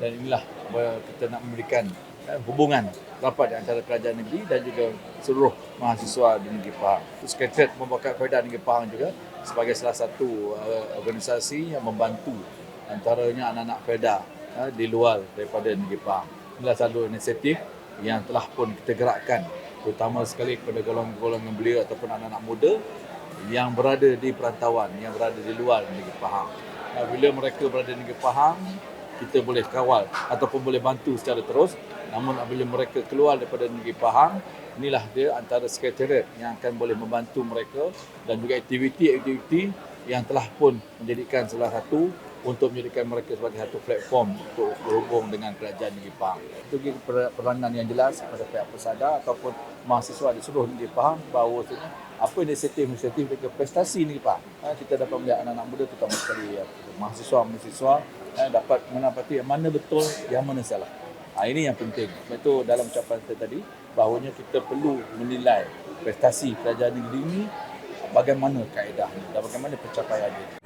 Dan inilah kita nak memberikan hubungan rapat di antara kerajaan negeri dan juga seluruh mahasiswa di Negeri Pahang. Sekretariat Pembukaan Keadaan Negeri Pahang juga sebagai salah satu organisasi yang membantu antaranya anak-anak FEDA di luar daripada Negeri Pahang. Inilah satu inisiatif yang telah pun kita gerakkan, terutama sekali kepada golongan belia ataupun anak-anak muda yang berada di perantauan, yang berada di luar Negeri Pahang. Bila mereka berada di Negeri Pahang, kita boleh kawal ataupun boleh bantu secara terus. Namun apabila mereka keluar daripada Negeri Pahang, inilah dia antara sekretariat yang akan boleh membantu mereka dan juga aktiviti-aktiviti yang telah pun menjadikan salah satu untuk menjadikan mereka sebagai satu platform untuk berhubung dengan kerajaan Negeri Pahang. Itu peranan yang jelas kepada pihak pesada ataupun mahasiswa di seluruh Negeri Pahang bahawa apa inisiatif-inisiatif mereka prestasi Negeri Pahang. Kita dapat melihat anak-anak muda terutama sekali mahasiswa-mahasiswa dapat menapati yang mana betul, yang mana salah. Ini yang penting. Itu dalam ucapan saya tadi, bahawanya kita perlu menilai prestasi kerajaan negeri ini, bagaimana kaedahnya dan bagaimana pencapaiannya.